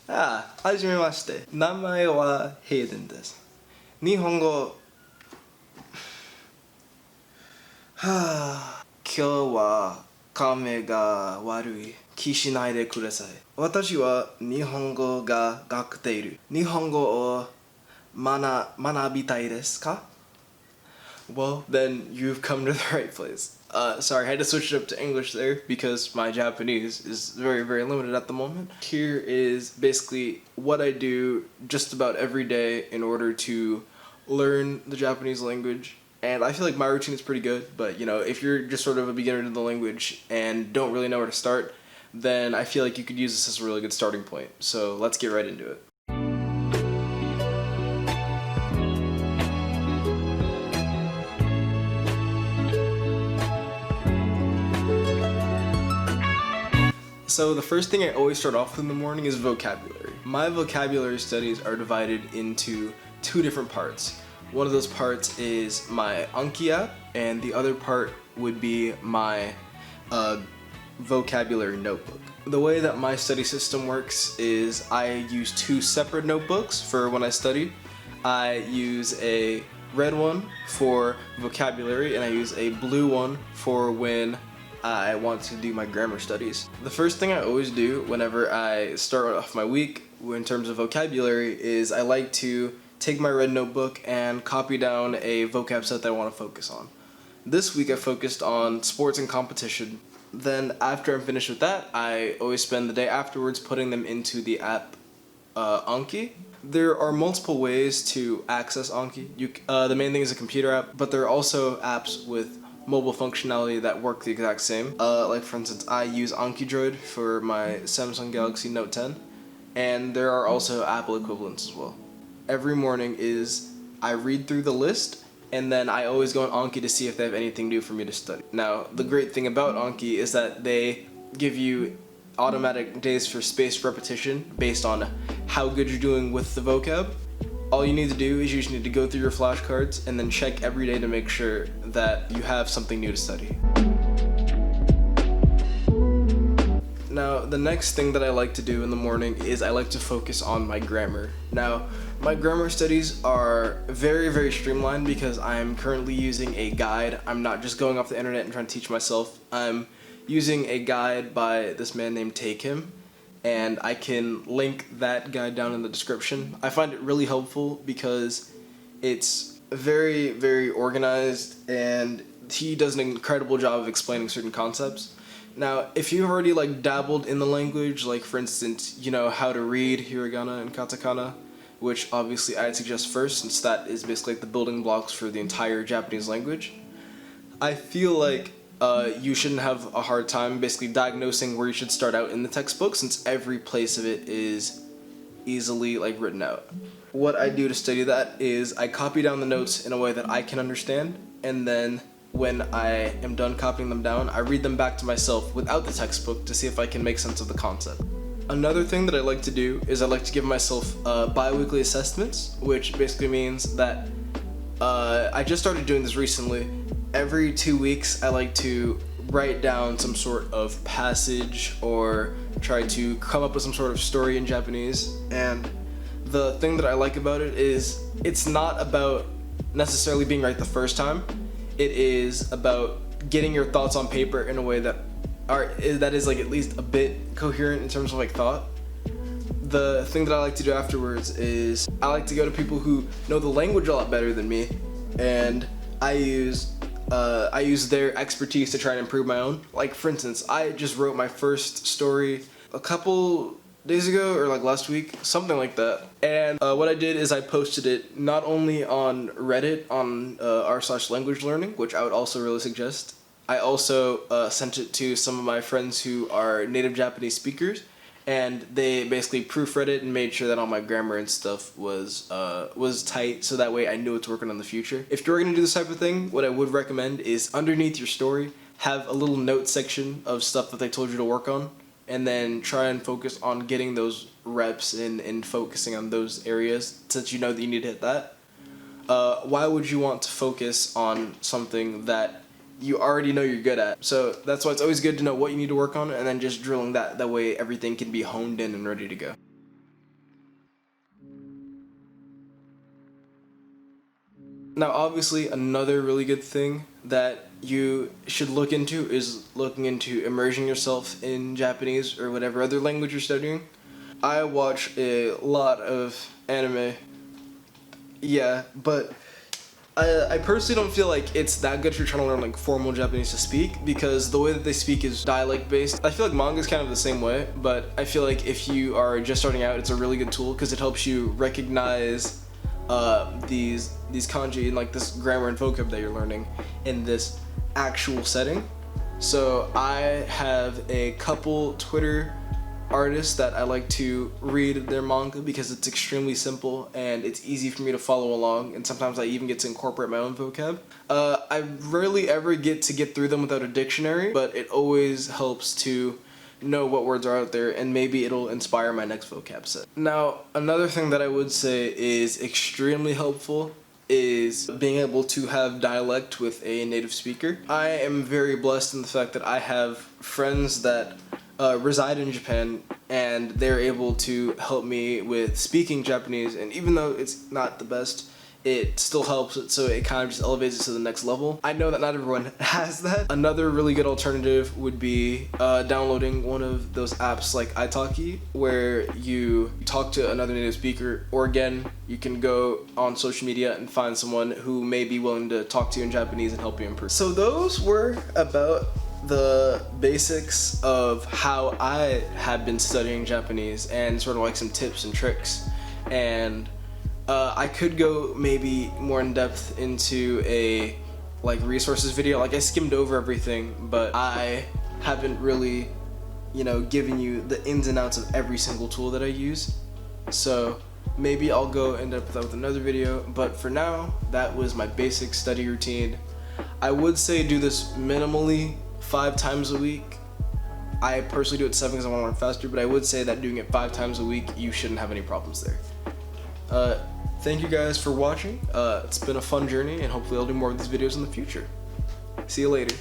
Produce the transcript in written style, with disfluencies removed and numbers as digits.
はじめまして。名前はヘイデンです。日本語、今日は髪が悪い。気しないでください。私は日本語が学ている。日本語を学びたいですか? Well, then you've come to the right place. Sorry, I had to switch it up to English there because my Japanese is very, very limited at the moment. Here is basically what I do just about every day in order to learn the Japanese language. And I feel like my routine is pretty good, but you know, if you're just sort of a beginner to the language and don't really know where to start, then I feel like you could use this as a really good starting point. So let's get right into it. So the first thing I always start off with in the morning is vocabulary. My vocabulary studies are divided into two different parts. One of those parts is my Anki app, and the other part would be my vocabulary notebook. The way that my study system works is I use two separate notebooks for when I study. I use a red one for vocabulary and I use a blue one for when I want to do my grammar studies. The first thing I always do whenever I start off my week in terms of vocabulary is I like to take my red notebook and copy down a vocab set that I want to focus on. This week I focused on sports and competition. Then after I'm finished with that, I always spend the day afterwards putting them into the app Anki. There are multiple ways to access Anki. The main thing is a computer app, but there are also apps with mobile functionality that work the exact same. Like for instance, I use Anki Droid for my Samsung Galaxy Note 10, and there are also Apple equivalents as well. Every morning I read through the list, and then I always go on Anki to see if they have anything new for me to study. Now, the great thing about Anki is that they give you automatic days for spaced repetition based on how good you're doing with the vocab. All you need to do is you just need to go through your flashcards and then check every day to make sure that you have something new to study. Now, the next thing that I like to do in the morning is I like to focus on my grammar. Now, my grammar studies are very, very streamlined because I'm currently using a guide. I'm not just going off the internet and trying to teach myself. I'm using a guide by this man named Take Him, and I can link that guide down in the description. I find it really helpful because it's very, very organized and he does an incredible job of explaining certain concepts. Now, if you've already dabbled in the language, like for instance, you know how to read hiragana and katakana, which obviously I'd suggest first since that is basically the building blocks for the entire Japanese language, I feel like you shouldn't have a hard time basically diagnosing where you should start out in the textbook since every place of it is easily written out. What I do to study that is I copy down the notes in a way that I can understand, and then when I am done copying them down, I read them back to myself without the textbook to see if I can make sense of the concept. Another thing that I like to do is I like to give myself bi-weekly assessments, which basically means that I just started doing this recently. Every 2 weeks I like to write down some sort of passage or try to come up with some sort of story in Japanese. And the thing that I like about it is it's not about necessarily being right the first time. It is about getting your thoughts on paper in a way that is at least a bit coherent in terms of thought. The thing that I like to do afterwards is I like to go to people who know the language a lot better than me, and I use their expertise to try and improve my own. Like for instance, I just wrote my first story a couple days ago or last week, something like that. And what I did is I posted it not only on Reddit on r/language learning, which I would also really suggest. I also sent it to some of my friends who are native Japanese speakers, and they basically proofread it and made sure that all my grammar and stuff was tight, so that way I knew what to work on in the future. If you're gonna do this type of thing, what I would recommend is underneath your story, have a little note section of stuff that they told you to work on, and then try and focus on getting those reps and focusing on those areas since you know that you need to hit that. Why would you want to focus on something that you already know you're good at? So that's why it's always good to know what you need to work on and then just drilling that way everything can be honed in and ready to go. Now, obviously, another really good thing that you should look into is looking into immersing yourself in Japanese or whatever other language you're studying. I watch a lot of anime. Yeah, but I personally don't feel like it's that good if you're trying to learn like formal Japanese to speak, because the way that they speak is dialect based. I feel like manga is kind of the same way, but I feel like if you are just starting out, it's a really good tool because it helps you recognize these kanji and like this grammar and vocab that you're learning in this actual setting. So I have a couple Twitter artists that I like to read their manga because it's extremely simple and it's easy for me to follow along, and sometimes I even get to incorporate my own vocab. I rarely ever get through them without a dictionary, but it always helps to know what words are out there, and maybe it'll inspire my next vocab set. Now, another thing that I would say is extremely helpful is being able to have dialect with a native speaker. I am very blessed in the fact that I have friends that reside in Japan, and they're able to help me with speaking Japanese, and even though it's not the best, it still helps it, so it kind of just elevates it to the next level. I know that not everyone has that. Another really good alternative would be downloading one of those apps like italki, where you talk to another native speaker, or again, you can go on social media and find someone who may be willing to talk to you in Japanese and help you improve. So those were about the basics of how I have been studying Japanese and sort of like some tips and tricks. And I could go maybe more in depth into a like resources video. Like I skimmed over everything, but I haven't really, given you the ins and outs of every single tool that I use. So maybe I'll go in depth with another video, but for now, that was my basic study routine. I would say do this minimally 5 times a week. I personally do it 7 because I want to learn faster, but I would say that doing it 5 times a week, you shouldn't have any problems there. Thank you guys for watching. It's been a fun journey, and hopefully I'll do more of these videos in the future. See you later.